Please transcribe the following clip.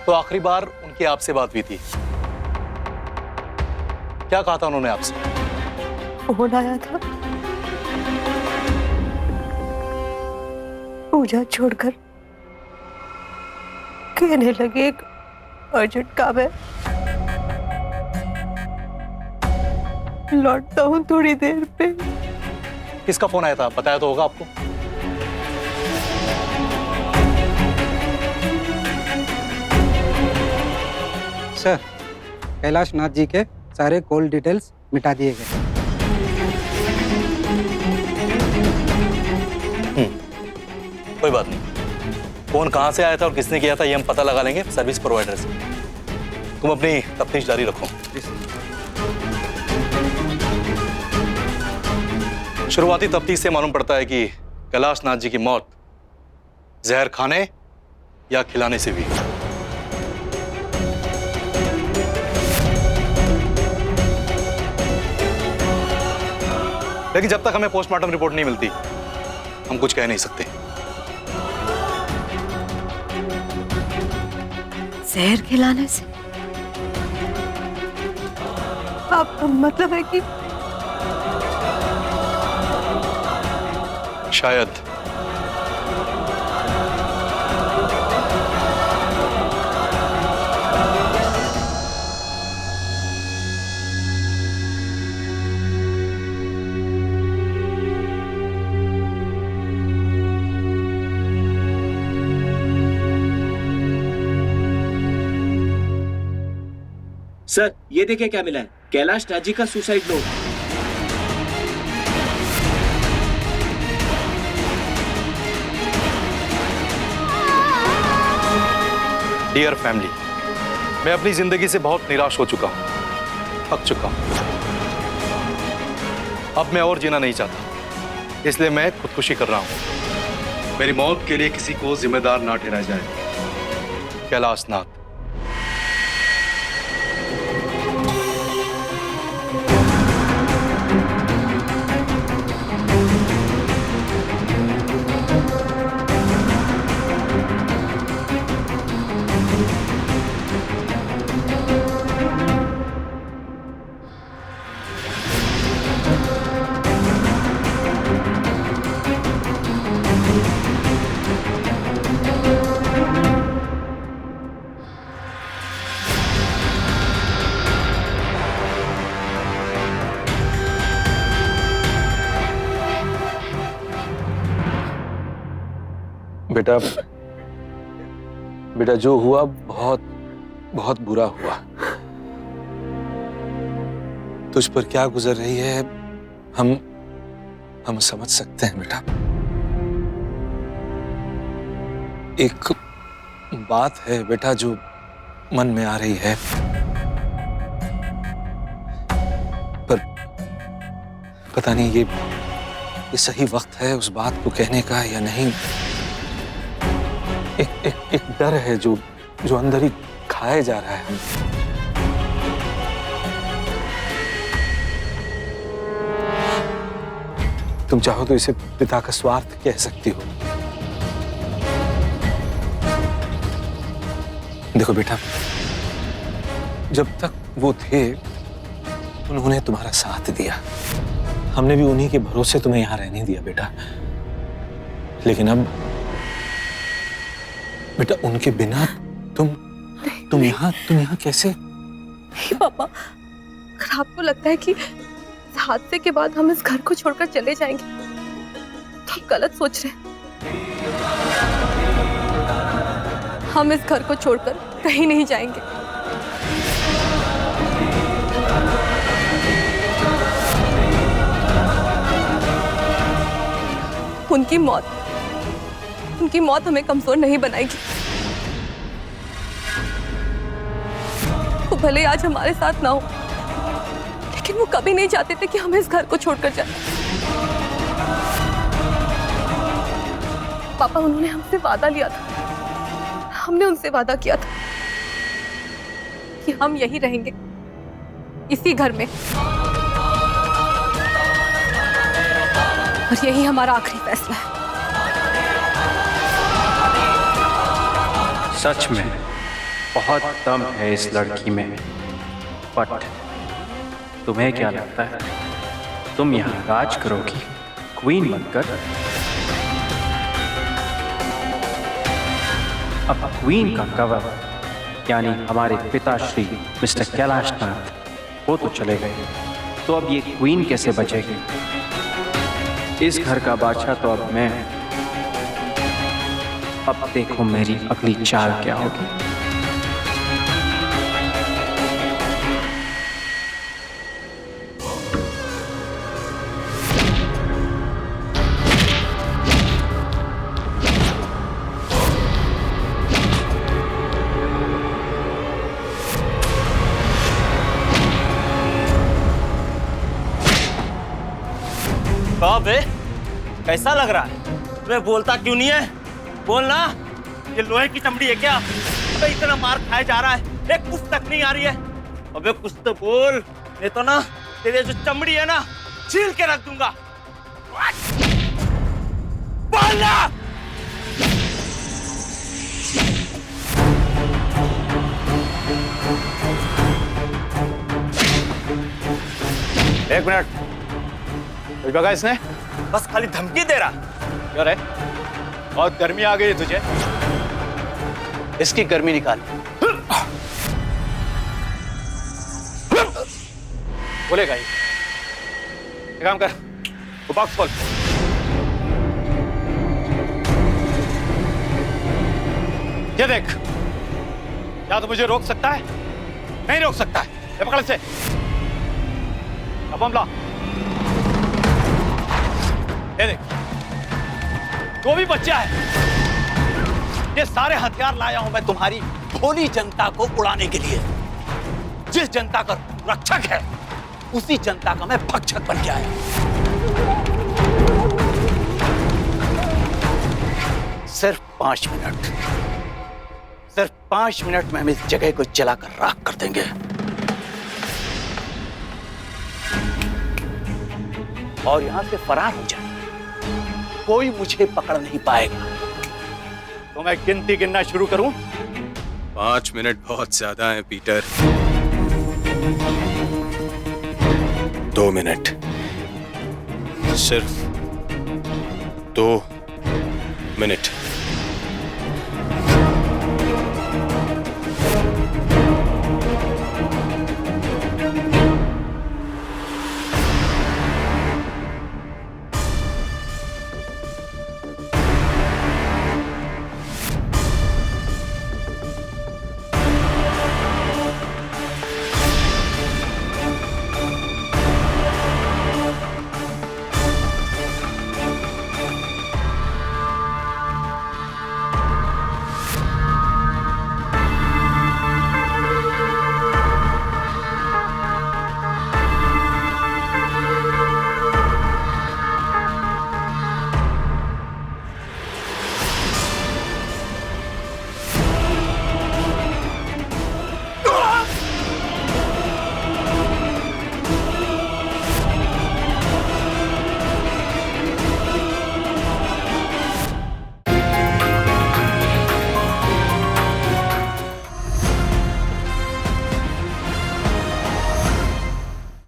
तो आखिरी बार उनकी आपसे बात हुई थी, क्या कहा था उन्होंने आपसे? फोन आया था, पूजा छोड़कर कहने लगे एक अर्जेंट काम है, लौटता हूँ थोड़ी देर पे। किसका फोन आया था, बताया तो होगा आपको? सर, कैलाश नाथ जी के सारे कॉल डिटेल्स मिटा दिए गए। कोई बात नहीं, फोन कहां से आया था और किसने किया था ये हम पता लगा लेंगे सर्विस प्रोवाइडर से। तुम अपनी तफ्तीश जारी रखो। शुरुआती तफ्तीश से मालूम पड़ता है कि कैलाश नाथ जी की मौत जहर खाने या खिलाने से हुई। लेकिन जब तक हमें पोस्टमार्टम रिपोर्ट नहीं मिलती हम कुछ कह नहीं सकते। जहर खिलाने से? आपका मतलब है कि शायद। सर, ये देखिए क्या मिला है, कैलाश नाथ जी का सुसाइड नोट। डियर फैमिली, मैं अपनी जिंदगी से बहुत निराश हो चुका हूं, थक चुका हूं। अब मैं और जीना नहीं चाहता, इसलिए मैं खुदकुशी कर रहा हूं। मेरी मौत के लिए किसी को जिम्मेदार ना ठहराया जाए। कैलाश नाथ। बेटा, बेटा जो हुआ बहुत बहुत बुरा हुआ। तुझ पर क्या गुजर रही है हम समझ सकते हैं बेटा। एक बात है बेटा जो मन में आ रही है, पर पता नहीं ये सही वक्त है उस बात को कहने का या नहीं। एक डर है जो अंदर ही खाया जा रहा है हम। तुम चाहो तो इसे पिता का स्वार्थ कह सकती हो। देखो बेटा, जब तक वो थे उन्होंने तुम्हारा साथ दिया, हमने भी उन्हीं के भरोसे तुम्हें यहां रहने दिया बेटा। लेकिन अब बेटा उनके बिना तुम यहाँ कैसे? नहीं पापा, अगर आपको लगता है कि इस हादसे के बाद हम इस घर को छोड़कर चले जाएंगे तो आप गलत सोच रहे हैं। हम इस घर को छोड़कर कहीं नहीं जाएंगे। उनकी मौत हमें कमजोर नहीं बनाएगी। वो भले आज हमारे साथ ना हो, लेकिन वो कभी नहीं चाहते थे कि हम इस घर को छोड़कर जाएं। पापा, उन्होंने हमसे वादा लिया था, हमने उनसे वादा किया था कि हम यहीं रहेंगे, इसी घर में, और यही हमारा आखिरी फैसला है। सच में बहुत दम है इस लड़की में, बट तुम्हें क्या लगता है तुम यहाँ राज करोगी क्वीन बनकर? अब क्वीन का कवर यानी हमारे पिताश्री मिस्टर कैलाशनाथ वो तो चले गए, तो अब ये क्वीन कैसे बचेगी? इस घर का बादशाह तो अब मैं हूं। अब देखो मेरी अगली चाल क्या होगी। बे कैसा लग रहा है? तुम्हें बोलता क्यों नहीं है? बोलना, ये लोहे की चमड़ी है क्या? अबे इतना मार खाया जा रहा है, एक कुछ तक नहीं आ रही है। अबे कुछ तो बोल, नहीं तो ना तेरे जो चमड़ी है ना छील के रख दूंगा। बोलना। एक मिनट, कुछ बगा इसने? बस खाली धमकी दे रहा। क्यों रे? बहुत गर्मी आ गई तुझे? इसकी गर्मी निकाल। बोलेगा ही। एक काम कर, वो बॉक्स खोल। ये देख, क्या तू मुझे रोक सकता है? नहीं रोक सकता है। ये पकड़ से। अब हम ला। ये देख, तो भी बच्चा है। ये सारे हथियार लाया हूं मैं तुम्हारी भोली जनता को उड़ाने के लिए। जिस जनता का रक्षक है उसी जनता का मैं भक्षक बन के आया। सिर्फ 5 मिनट, सिर्फ 5 मिनट में हम इस जगह को जलाकर राख कर देंगे। और यहां से फरार हो जाए, कोई मुझे पकड़ नहीं पाएगा। तो मैं गिनती गिनना शुरू करूं? 5 मिनट बहुत ज्यादा है पीटर। 2 मिनट, सिर्फ 2 मिनट।